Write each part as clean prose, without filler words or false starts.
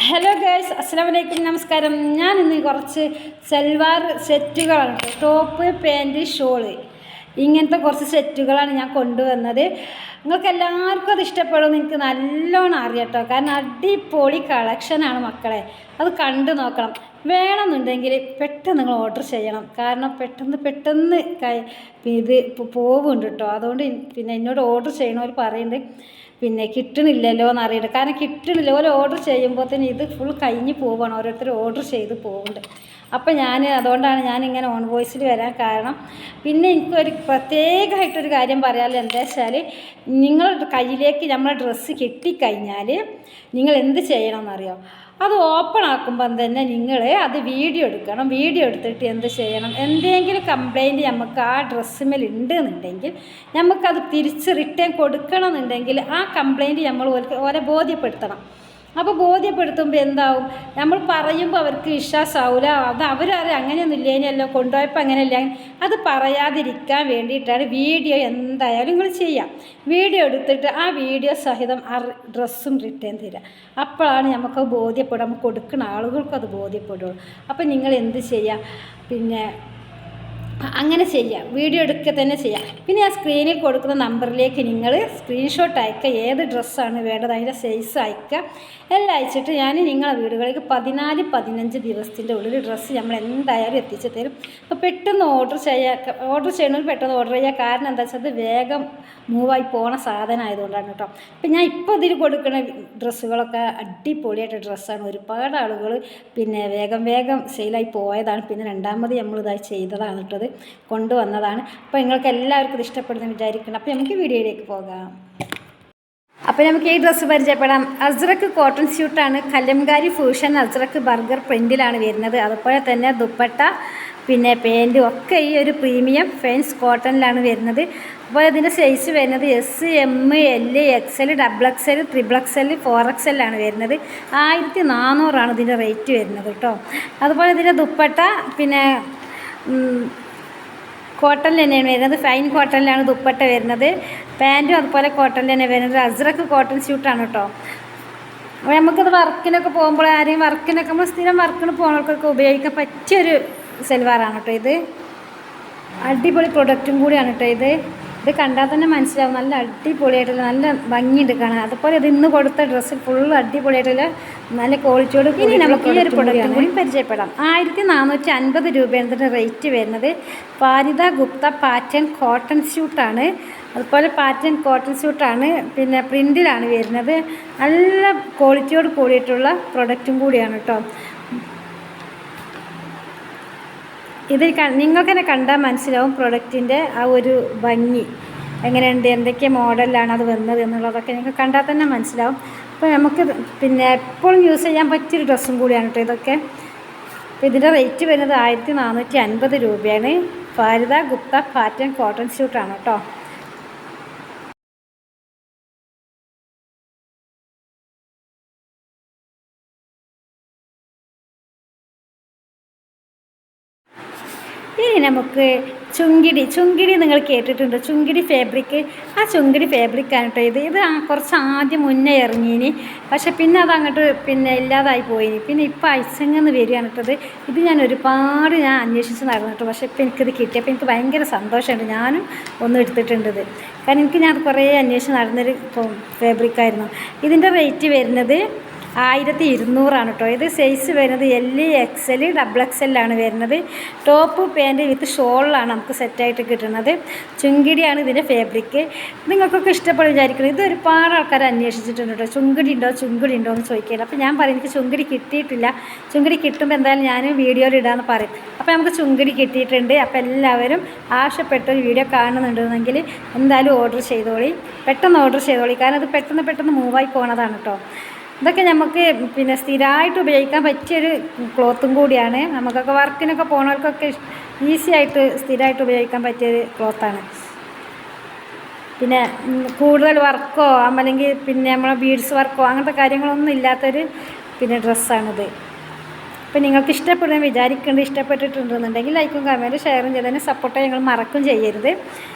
Hello guys, അസ്സലാമു അലൈക്കും, നമസ്കാരം. ഞാൻ ഇന്ന് കുറച്ച് സൽവാർ സെറ്റുകളാണ്, ടോപ്പ്, പാൻറ്റ്, ഷോള്, ഇങ്ങനത്തെ കുറച്ച് സെറ്റുകളാണ് ഞാൻ കൊണ്ടുവന്നത്. നിങ്ങൾക്ക് എല്ലാവർക്കും അത് ഇഷ്ടപ്പെടുമെന്ന് എനിക്ക് നല്ലോണം അറിയാം കേട്ടോ. കാരണം അടിപൊളി കളക്ഷനാണ് മക്കളെ, അത് കണ്ടു നോക്കണം. വേണമെന്നുണ്ടെങ്കിൽ പെട്ടെന്ന് നിങ്ങൾ ഓർഡർ ചെയ്യണം. കാരണം പെട്ടെന്ന് ഇത് പോകുന്നുണ്ട് കേട്ടോ. അതുകൊണ്ട് പിന്നെ എന്നോട് ഓർഡർ ചെയ്യണവർ പറയുന്നുണ്ട് പിന്നെ കിട്ടണില്ലല്ലോ എന്നറിയണ്ട. കാരണം കിട്ടണില്ല, ഓരോ ഓർഡർ ചെയ്യുമ്പോൾ തന്നെ ഇത് ഫുൾ കഴിഞ്ഞ് പോവുകയാണ്, ഓരോരുത്തർ ഓർഡർ ചെയ്ത് പോകുന്നുണ്ട്. അപ്പം അതുകൊണ്ടാണ് ഞാനിങ്ങനെ ഓൺ വോയിസിൽ വരാൻ കാരണം. പിന്നെ എനിക്കൊരു പ്രത്യേകമായിട്ടൊരു കാര്യം പറയാമല്ലോ. എന്താ വെച്ചാൽ നിങ്ങളുടെ കയ്യിലേക്ക് നമ്മളെ ഡ്രസ്സ് കിട്ടിക്കഴിഞ്ഞാൽ നിങ്ങൾ എന്ത് ചെയ്യണമെന്നറിയോ? അത് ഓപ്പൺ ആക്കുമ്പം തന്നെ നിങ്ങൾ അത് വീഡിയോ എടുക്കണം. വീഡിയോ എടുത്തിട്ട് എന്ത് ചെയ്യണം, എന്തെങ്കിലും കംപ്ലൈൻറ്റ് നമുക്ക് ആ ഡ്രസ്സിന്മേൽ ഉണ്ടെന്നുണ്ടെങ്കിൽ നമുക്കത് തിരിച്ച് റിട്ടേൺ കൊടുക്കണം എന്നുണ്ടെങ്കിൽ ആ കംപ്ലൈൻറ്റ് നമ്മൾ ഓരെ ബോധ്യപ്പെടുത്തണം. അപ്പോൾ ബോധ്യപ്പെടുത്തുമ്പോൾ എന്താവും, നമ്മൾ പറയുമ്പോൾ അവർക്ക് വിശ്വാസമാവില്ല. അത് അവരറിയാം അങ്ങനെയൊന്നും ഇല്ലേനല്ലോ, കൊണ്ടുപോയപ്പോൾ അങ്ങനെയല്ല. അത് പറയാതിരിക്കാൻ വേണ്ടിയിട്ടാണ് വീഡിയോ എന്തായാലും നിങ്ങൾ ചെയ്യാം. വീഡിയോ എടുത്തിട്ട് ആ വീഡിയോ സഹിതം ആ ഡ്രസ്സും റിട്ടേൺ തരിക. അപ്പോഴാണ് നമുക്ക് ബോധ്യപ്പെടുക, നമുക്ക് കൊടുക്കുന്ന ആളുകൾക്കും അത് ബോധ്യപ്പെടുള്ളൂ. അപ്പോൾ നിങ്ങൾ എന്ത് ചെയ്യുക, പിന്നെ അങ്ങനെ ചെയ്യാം, വീഡിയോ എടുക്കുക തന്നെ ചെയ്യാം. പിന്നെ ആ സ്ക്രീനിൽ കൊടുക്കുന്ന നമ്പറിലേക്ക് നിങ്ങൾ സ്ക്രീൻഷോട്ട് അയക്കുക, ഏത് ഡ്രസ്സാണ് വേണ്ടത് അതിൻ്റെ സൈസ് അയക്കുക. എല്ലാം അയച്ചിട്ട് ഞാൻ നിങ്ങളെ വീടുകളിലേക്ക് 14-15 ദിവസത്തിൻ്റെ ഉള്ളിൽ ഡ്രസ്സ് നമ്മൾ എന്തായാലും എത്തിച്ചു തരും. അപ്പോൾ പെട്ടെന്ന് ഓർഡർ ചെയ്യണമെങ്കിൽ പെട്ടെന്ന് ഓർഡർ ചെയ്യുക. കാരണം എന്താ വെച്ചാൽ അത് വേഗം മൂവായി പോണ സാധനം ആയതുകൊണ്ടാണ് കേട്ടോ. അപ്പം ഞാൻ ഇപ്പോൾ ഇതിൽ കൊടുക്കുന്ന ഡ്രസ്സുകളൊക്കെ അടിപൊളിയായിട്ട് ഡ്രസ്സാണ്. ഒരുപാട് ആളുകൾ പിന്നെ വേഗം സെയിലായി പോയതാണ്. പിന്നെ രണ്ടാമത് നമ്മളിതായി ചെയ്തതാണ് കേട്ടത്, കൊണ്ടുവന്നതാണ്. അപ്പോൾ നിങ്ങൾക്ക് എല്ലാവർക്കും ഇത് ഇഷ്ടപ്പെടുന്നു വിചാരിക്കണം. അപ്പോൾ നമുക്ക് വീഡിയോയിലേക്ക് പോകാം. അപ്പോൾ നമുക്ക് ഈ ഡ്രസ്സ് പരിചയപ്പെടാം. അസ്രക്ക് കോട്ടൺ സ്യൂട്ടാണ്, കലംകാരി ഫ്യൂഷൻ അസ്രക്ക് ബർഗർ പ്രിൻറ്റിലാണ് വരുന്നത്. അതുപോലെ തന്നെ ദുപ്പട്ട പിന്നെ പാൻറ്റും ഒക്കെ ഈ ഒരു പ്രീമിയം ഫെൻസ് കോട്ടണിലാണ് വരുന്നത്. അപ്പോൾ ഇതിൻ്റെ സൈസ് വരുന്നത് S, M, L, XL, XXL, XXL, 4XL ആണ് വരുന്നത്. 1400 ഇതിൻ്റെ റേറ്റ് വരുന്നത് കേട്ടോ. അതുപോലെ ഇതിൻ്റെ ദുപ്പട്ട പിന്നെ കോട്ടണിൽ തന്നെയാണ് വരുന്നത്, ഫൈൻ കോട്ടണിലാണ് ദുപ്പട്ട വരുന്നത്. പാൻറ്റും അതുപോലെ കോട്ടണിൽ തന്നെ വരുന്നത്. അസ്രക്ക് കോട്ടൺ സ്യൂട്ടാണ് കേട്ടോ. അപ്പോൾ നമുക്കത് വർക്കിനൊക്കെ പോകുമ്പോൾ ആരെയും വർക്കിനൊക്കെ നമ്മൾ സ്ഥിരം വർക്കിന് പോകുന്നവർക്കൊക്കെ ഉപയോഗിക്കാൻ പറ്റിയൊരു സൽവാറാണ് കേട്ടോ. ഇത് അടിപൊളി പ്രൊഡക്റ്റും കൂടിയാണ് കേട്ടോ. ഇത് കണ്ടാൽ തന്നെ മനസ്സിലാവും, നല്ല അടിപൊളിയായിട്ടുള്ള നല്ല ഭംഗിയുണ്ട് കാണാൻ. അതുപോലെ ഇത് ഇന്ന് കൊടുത്ത ഡ്രസ്സ് ഫുൾ അടിപൊളിയായിട്ടുള്ള നല്ല ക്വാളിറ്റിയോട് ഇനി നമുക്ക് ഈ ഒരു പ്രൊഡക്റ്റും കൂടി പരിചയപ്പെടാം. 1450 രൂപയാണ് ഇതിൻ്റെ റേറ്റ് വരുന്നത്. പാരിത ഗുപ്ത പാറ്റേൺ കോട്ടൺ സ്യൂട്ടാണ്. അതുപോലെ പാറ്റേൺ കോട്ടൺ സ്യൂട്ടാണ്, പിന്നെ പ്രിൻറ്റിലാണ് വരുന്നത്. നല്ല ക്വാളിറ്റിയോട് കൂടിയിട്ടുള്ള പ്രൊഡക്റ്റും കൂടിയാണ് കേട്ടോ. ഇത് നിങ്ങൾക്ക് തന്നെ കണ്ടാൽ മനസ്സിലാവും പ്രൊഡക്റ്റിൻ്റെ ആ ഒരു ഭംഗി എങ്ങനെയുണ്ട്, എന്തൊക്കെ മോഡലിലാണ് അത് വന്നത് എന്നുള്ളതൊക്കെ നിങ്ങൾക്ക് കണ്ടാൽ തന്നെ മനസ്സിലാവും. അപ്പോൾ നമുക്ക് പിന്നെ എപ്പോഴും യൂസ് ചെയ്യാൻ പറ്റിയൊരു ഡ്രസ്സും കൂടിയാണ് കേട്ടോ ഇതൊക്കെ. അപ്പോൾ ഇതിൻ്റെ റേറ്റ് വരുന്നത് 1450 രൂപയാണ്. പാരിത ഗുപ്ത പാറ്റേൺ കോട്ടൺ സ്യൂട്ടാണ് കേട്ടോ. ഇനി നമുക്ക് ചുങ്കിടി നിങ്ങൾ കേട്ടിട്ടുണ്ട്, ചുങ്കിടി ഫാബ്രിക്ക്. ആ ചുങ്കിടി ഫാബ്രിക്കാണ് കേട്ടോ ഇത് കുറച്ച് ആദ്യം മുന്നേ ഇറങ്ങിയിനി, പക്ഷെ പിന്നെ അതങ്ങോട്ട് പിന്നെ ഇല്ലാതായി പോയിനി. പിന്നെ ഇപ്പോൾ ഐസങ്ങെന്ന് വരികയാണ് കേട്ടത്. ഇത് ഞാൻ ഒരുപാട് അന്വേഷിച്ച് നടന്നിട്ട്, പക്ഷേ ഇപ്പോൾ എനിക്കിത് കിട്ടിയപ്പോൾ എനിക്ക് ഭയങ്കര സന്തോഷമുണ്ട്. ഞാനും ഒന്നും എടുത്തിട്ടുണ്ട് ഇത്, കാരണം ഞാൻ കുറേ അന്വേഷിച്ച് നടന്നൊരു ഫാബ്രിക്കായിരുന്നു. ഇതിൻ്റെ റേറ്റ് വരുന്നത് 1200 കേട്ടോ. ഇത് സൈസ് വരുന്നത് L, XL, XXL ആണ് വരുന്നത്. ടോപ്പ് പാൻറ്റ് വിത്ത് ഷോളിലാണ് നമുക്ക് സെറ്റായിട്ട് കിട്ടുന്നത്. ചുങ്കിടിയാണ് ഇതിൻ്റെ ഫാബ്രിക്ക്. നിങ്ങൾക്കൊക്കെ ഇഷ്ടപ്പെടും വിചാരിക്കുന്നത്. ഇത് ഒരുപാട് ആൾക്കാർ അന്വേഷിച്ചിട്ടുണ്ട് കേട്ടോ, ചുങ്കിടി ഉണ്ടോ എന്ന് ചോദിക്കുകയാണ്. അപ്പോൾ ഞാൻ പറയും എനിക്ക് ചുങ്കിടി കിട്ടിയിട്ടില്ല. ചുങ്കിടി കിട്ടുമ്പോൾ എന്തായാലും ഞാൻ വീഡിയോയിൽ ഇടാമെന്ന് പറയും. അപ്പോൾ നമുക്ക് ചുങ്കിടി കിട്ടിയിട്ടുണ്ട്. അപ്പോൾ എല്ലാവരും ആവശ്യപ്പെട്ടൊരു വീഡിയോ കാണുന്നുണ്ടെന്നെങ്കിൽ എന്തായാലും ഓർഡർ ചെയ്തോളി, പെട്ടെന്ന് ഓർഡർ ചെയ്തോളി. കാരണം ഇത് പെട്ടെന്ന് മൂവായി പോകുന്നതാണ് കേട്ടോ. ഇതൊക്കെ നമുക്ക് പിന്നെ സ്ഥിരമായിട്ട് ഉപയോഗിക്കാൻ പറ്റിയൊരു ക്ലോത്തും കൂടിയാണ്. നമുക്കൊക്കെ വർക്കിനൊക്കെ പോകുന്നവർക്കൊക്കെ ഈസി ആയിട്ട് സ്ഥിരമായിട്ട് ഉപയോഗിക്കാൻ പറ്റിയൊരു ക്ലോത്താണ്. പിന്നെ കൂടുതൽ വർക്കോ അല്ലെങ്കിൽ പിന്നെ നമ്മളെ ബീഡ്സ് വർക്കോ അങ്ങനത്തെ കാര്യങ്ങളൊന്നും ഇല്ലാത്തൊരു പിന്നെ ഡ്രസ്സാണിത്. അപ്പോൾ നിങ്ങൾക്ക് ഇഷ്ടപ്പെടുന്ന വിചാരിക്കുന്നുണ്ട്. ഇഷ്ടപ്പെട്ടിട്ടുണ്ടെന്നുണ്ടെങ്കിൽ ലൈക്കും കമൻറ്റും ഷെയറും ചെയ്തതിന് സപ്പോർട്ട് നിങ്ങൾ മറക്കും ചെയ്യരുത്.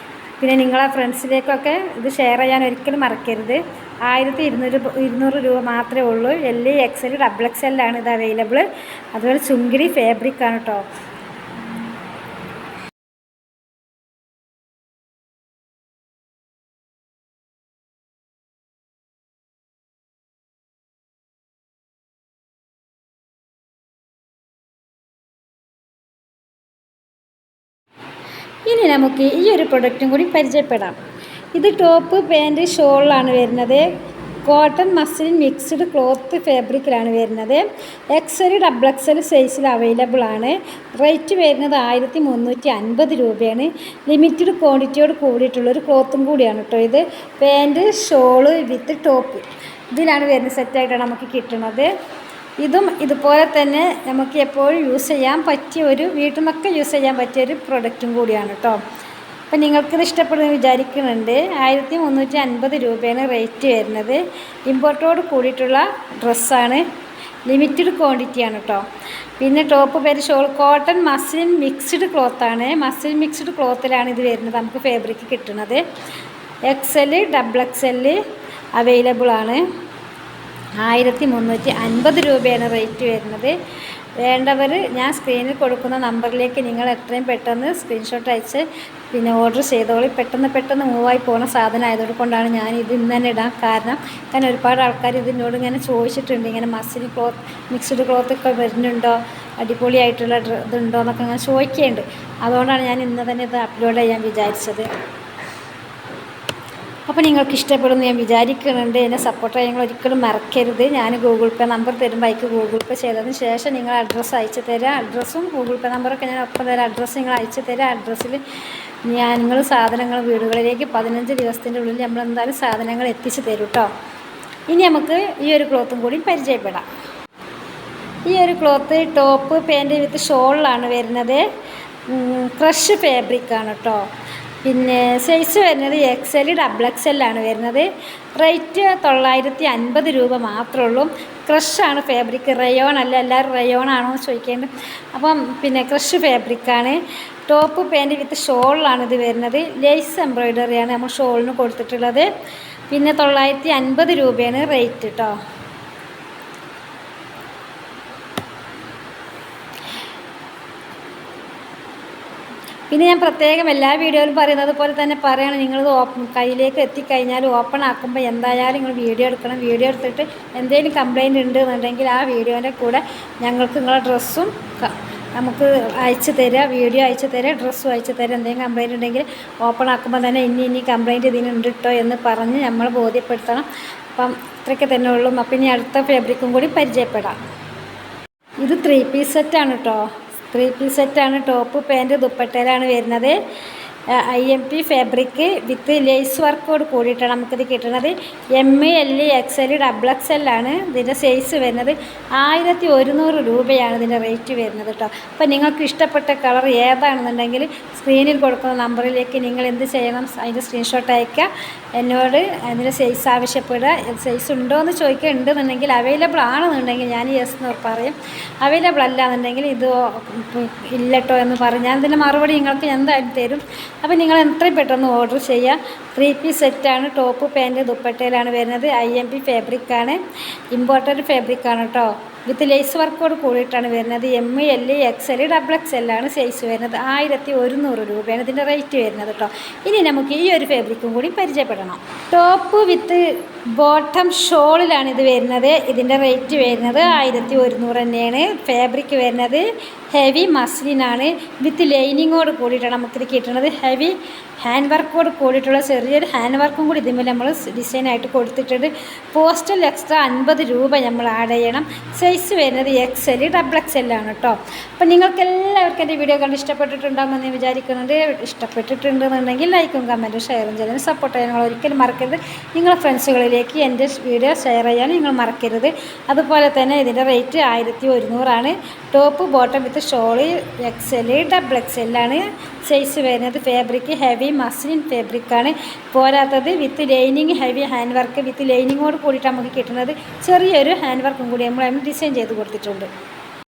പിന്നെ നിങ്ങളെ ഫ്രണ്ട്സിലേക്കൊക്കെ ഇത് ഷെയർ ചെയ്യാൻ ഒരിക്കലും മറക്കരുത്. 1200 രൂപ മാത്രമേ ഉള്ളൂ. എൽ XL XXL ഇത് അവൈലബിൾ. അതുപോലെ ചുങ്കിടി ഫാബ്രിക്കാണ് കേട്ടോ. ഇനി നമുക്ക് ഈ ഒരു പ്രൊഡക്റ്റും കൂടി പരിചയപ്പെടാം. ഇത് ടോപ്പ് പാൻറ് ഷോളിലാണ് വരുന്നത്. കോട്ടൺ മസ്ലിൻ മിക്സ്ഡ് ക്ലോത്ത് ഫാബ്രിക്കിലാണ് വരുന്നത്. XL XXL സൈസിൽ അവൈലബിൾ ആണ്. റേറ്റ് വരുന്നത് 1350 രൂപയാണ്. ലിമിറ്റഡ് ക്വാണ്ടിറ്റിയോട് കൂടിയിട്ടുള്ളൊരു ക്ലോത്തും കൂടിയാണ് കേട്ടോ ഇത്. പാൻറ് ഷോള് വിത്ത് ടോപ്പ് ഇതിലാണ് വരുന്നത്. സെറ്റായിട്ടാണ് നമുക്ക് കിട്ടുന്നത്. ഇതും ഇതുപോലെ തന്നെ നമുക്ക് എപ്പോഴും യൂസ് ചെയ്യാൻ പറ്റിയ വീട്ടിൽ നിന്നൊക്കെ യൂസ് ചെയ്യാൻ പറ്റിയൊരു പ്രൊഡക്റ്റും കൂടിയാണ് കേട്ടോ. അപ്പം നിങ്ങൾക്കിത് ഇഷ്ടപ്പെടുമെന്ന് വിചാരിക്കുന്നുണ്ട്. 1350 രൂപയാണ് റേറ്റ് വരുന്നത്. ഇമ്പോർട്ടോട് കൂടിയിട്ടുള്ള ഡ്രസ്സാണ്. ലിമിറ്റഡ് ക്വാണ്ടിറ്റിയാണ് കേട്ടോ. പിന്നെ ടോപ്പ് പേര് ഷോൾ കോട്ടൺ മസ്ലിൻ മിക്സ്ഡ് ക്ലോത്താണ്. മസ്ലിൻ മിക്സ്ഡ് ക്ലോത്തിലാണ് ഇത് വരുന്നത്. നമുക്ക് ഫാബ്രിക് കിട്ടുന്നത് XL XXL അവൈലബിൾ ആണ്. 1350 രൂപയാണ് റേറ്റ് വരുന്നത്. വേണ്ടവർ ഞാൻ സ്ക്രീനിൽ കൊടുക്കുന്ന നമ്പറിലേക്ക് നിങ്ങൾ എത്രയും പെട്ടെന്ന് സ്ക്രീൻഷോട്ട് അയച്ച് പിന്നെ ഓർഡർ ചെയ്തോളി. പെട്ടെന്ന് മൂവായി പോകുന്ന സാധനം ആയതുകൊണ്ടാണ് ഞാൻ ഇത് ഇന്ന് തന്നെ ഇടാൻ കാരണം ഒരുപാട് ആൾക്കാർ ഇതിനോട് ഇങ്ങനെ ചോദിച്ചിട്ടുണ്ട്. ഇങ്ങനെ മസ്ലിൻ ക്ലോത്ത് മിക്സ്ഡ് ക്ലോത്തൊക്കെ വരുന്നുണ്ടോ, അടിപൊളിയായിട്ടുള്ള ഇതുണ്ടോ എന്നൊക്കെ അങ്ങനെ ചോദിക്കുന്നുണ്ട്. അതുകൊണ്ടാണ് ഞാൻ ഇന്ന് തന്നെ ഇത് അപ്ലോഡ് ചെയ്യാൻ വിചാരിച്ചത്. അപ്പോൾ നിങ്ങൾക്ക് ഇഷ്ടപ്പെടുമെന്ന് ഞാൻ വിചാരിക്കുന്നുണ്ട്. എന്നെ സപ്പോർട്ട് ചെയ്യാൻ നിങ്ങൾ ഒരിക്കലും മറക്കരുത്. ഞാൻ ഗൂഗിൾ പേ നമ്പർ തരുമ്പോൾ അതിക്ക് ഗൂഗിൾ പേ ചെയ്തതിന് ശേഷം നിങ്ങൾ അഡ്രസ്സ് അയച്ചു തരാം. അഡ്രസ്സും ഗൂഗിൾ പേ നമ്പറൊക്കെ ഞാൻ ഒപ്പം തരാം. അഡ്രസ്സ് നിങ്ങൾ അയച്ചു തരാം. അഡ്രസ്സിൽ നിങ്ങൾ സാധനങ്ങൾ വീടുകളിലേക്ക് 15 ദിവസത്തിൻ്റെ ഉള്ളിൽ നമ്മൾ എന്തായാലും സാധനങ്ങൾ എത്തിച്ചു തരും കേട്ടോ. ഇനി നമുക്ക് ഈ ഒരു ക്ലോത്തും കൂടി പരിചയപ്പെടാം. ഈ ഒരു ക്ലോത്ത് ടോപ്പ് പാൻറ് വിത്ത് ഷോളിലാണ് വരുന്നത്. ക്രഷ് ഫാബ്രിക്കാണ് കേട്ടോ. പിന്നെ സൈസ് വരുന്നത് XL XXL ആണ് വരുന്നത്. റേറ്റ് 950 രൂപ മാത്രമേ ഉള്ളൂ. ക്രഷാണ് ഫാബ്രിക്, റയോൺ അല്ല. എല്ലാവരും റയോൺ ആണോ എന്ന് ചോദിക്കേണ്ടത്. അപ്പം പിന്നെ ക്രഷ് ഫാബ്രിക്കാണ്. ടോപ്പ് പാൻറ് വിത്ത് ഷോളിലാണ് ഇത് വരുന്നത്. ലേസ് എംബ്രോയ്ഡറിയാണ് നമ്മൾ ഷോളിന് കൊടുത്തിട്ടുള്ളത്. പിന്നെ 950 രൂപയാണ് റേറ്റ് കേട്ടോ. പിന്നെ ഞാൻ പ്രത്യേകം എല്ലാ വീഡിയോയിലും പറയുന്നത് പോലെ തന്നെ പറയുകയാണ്, നിങ്ങളിത് കയ്യിലേക്ക് എത്തിക്കഴിഞ്ഞാൽ ഓപ്പൺ ആക്കുമ്പോൾ എന്തായാലും നിങ്ങൾ വീഡിയോ എടുക്കണം. വീഡിയോ എടുത്തിട്ട് എന്തെങ്കിലും കംപ്ലയിൻ്റ് ഉണ്ടെന്നുണ്ടെങ്കിൽ ആ വീഡിയോൻ്റെ കൂടെ ഞങ്ങൾക്ക് നിങ്ങളുടെ ഡ്രസ്സും നമുക്ക് അയച്ചു തരിക. വീഡിയോ അയച്ചു തരിക, ഡ്രസ്സും അയച്ചു തരിക. എന്തെങ്കിലും കംപ്ലയിൻ്റ് ഉണ്ടെങ്കിൽ ഓപ്പൺ ആക്കുമ്പോൾ തന്നെ ഇനി കംപ്ലയിൻറ്റ് ഇതിനുണ്ട് കേട്ടോ എന്ന് പറഞ്ഞ് നമ്മൾ ബോധ്യപ്പെടുത്തണം. അപ്പം ഇത്രയൊക്കെ തന്നെ ഉള്ളൂ. അപ്പം ഇനി അടുത്ത ഫാബ്രിക്കും കൂടി പരിചയപ്പെടാം. ഇത് 3 പീസ് സെറ്റാണ് കേട്ടോ. 3 പീസ് സെറ്റാണ്. ടോപ്പ് പാൻറ് ദുപ്പട്ടയിലാണ് വരുന്നത്. IMP ഫാബ്രിക് വിത്ത് ലേസ് വർക്കോട് കൂടിയിട്ടാണ് നമുക്കിത് കിട്ടുന്നത്. ML XL XXL ആണ് ഇതിൻ്റെ സൈസ് വരുന്നത്. 1100 രൂപയാണ് ഇതിൻ്റെ റേറ്റ് വരുന്നത് കേട്ടോ. അപ്പോൾ നിങ്ങൾക്ക് ഇഷ്ടപ്പെട്ട കളർ ഏതാണെന്നുണ്ടെങ്കിൽ സ്ക്രീനിൽ കൊടുക്കുന്ന നമ്പറിലേക്ക് നിങ്ങൾ എന്ത് ചെയ്യണം, അതിൻ്റെ സ്ക്രീൻഷോട്ട് അയക്കുക. എന്നോട് അതിൻ്റെ സൈസ് ആവശ്യപ്പെടുക. സൈസ് ഉണ്ടോ എന്ന് ചോദിക്കുക. ഉണ്ടെന്നുണ്ടെങ്കിൽ അവൈലബിൾ ആണെന്നുണ്ടെങ്കിൽ ഞാൻ യെസ് എന്ന് പറയും. അവൈലബിൾ അല്ല എന്നുണ്ടെങ്കിൽ ഇത് ഇല്ലട്ടോ എന്ന് പറയും. ഞാൻ ഇതിൻ്റെ മറുപടി നിങ്ങൾക്ക് എന്തായാലും തരും. അപ്പോൾ നിങ്ങൾ എത്രയും പെട്ടെന്ന് ഓർഡർ ചെയ്യുക. 3 പീസ് സെറ്റാണ്. ടോപ്പ് പാൻറ് ദുപ്പട്ടയിലാണ് വരുന്നത്. IMP ഫാബ്രിക്കാണ്. ഇമ്പോർട്ടൻറ്റ് ഫാബ്രിക്കാണ് കേട്ടോ. വിത്ത് ലേസ് വർക്കോട് കൂടിയിട്ടാണ് വരുന്നത്. ML XL XXL ആണ് സൈസ് വരുന്നത്. 1100 രൂപയാണ് ഇതിൻ്റെ റേറ്റ് വരുന്നത് കേട്ടോ. ഇനി നമുക്ക് ഈ ഒരു ഫാബ്രിക്കും കൂടി പരിചയപ്പെടണം. ടോപ്പ് വിത്ത് ബോട്ടം ഷോളിലാണ് ഇത് വരുന്നത്. ഇതിൻ്റെ റേറ്റ് വരുന്നത് 1100 തന്നെയാണ്. ഫാബ്രിക് വരുന്നത് ഹെവി മസ്ലിനാണ്. വിത്ത് ലൈനിങ്ങോട് കൂടിയിട്ടാണ് നമുക്കിത് കിട്ടുന്നത്. ഹെവി ഹാൻഡ് വർക്കോട് കൂടിയിട്ടുള്ള ചെറിയൊരു ഹാൻഡ് വർക്കും കൂടി ഇതിന്മേൽ നമ്മൾ ഡിസൈനായിട്ട് കൊടുത്തിട്ടുണ്ട്. പോസ്റ്റൽ എക്സ്ട്രാ 50 രൂപ നമ്മൾ ആഡ് ചെയ്യണം. സൈസ് വരുന്നത് XL XXL ആണ് കേട്ടോ. അപ്പോൾ നിങ്ങൾക്ക് എല്ലാവർക്കും എൻ്റെ വീഡിയോ കണ്ട് ഇഷ്ടപ്പെട്ടിട്ടുണ്ടാകുമെന്ന് ഞാൻ വിചാരിക്കുന്നുണ്ട്. ഇഷ്ടപ്പെട്ടിട്ടുണ്ടെന്നുണ്ടെങ്കിൽ ലൈക്കും കമൻറ്റും ഷെയറും ചെയ്യാനും സപ്പോർട്ട് ചെയ്യാൻ നിങ്ങൾ ഒരിക്കലും മറക്കരുത്. നിങ്ങളുടെ ഫ്രണ്ട്സുകളിലേക്ക് എൻ്റെ വീഡിയോ ഷെയർ ചെയ്യാൻ നിങ്ങൾ മറക്കരുത്. അതുപോലെ തന്നെ ഇതിൻ്റെ റേറ്റ് 1100 ആണ്. Top bottom with shawl XL XXL ആണ് സൈസ് വരുന്നത്. ഫാബ്രിക് ഹെവി മസ്ലിൻ ഫാബ്രിക്കാണ്. പോരാത്തത് with lining heavy hand work with ലൈനിങ്ങോട് കൂടിയിട്ട് നമുക്ക് കിട്ടുന്നത്. ചെറിയൊരു ഹാൻഡ് വർക്കും കൂടി നമ്മൾ ഡിസൈൻ ചെയ്ത് കൊടുത്തിട്ടുണ്ട്.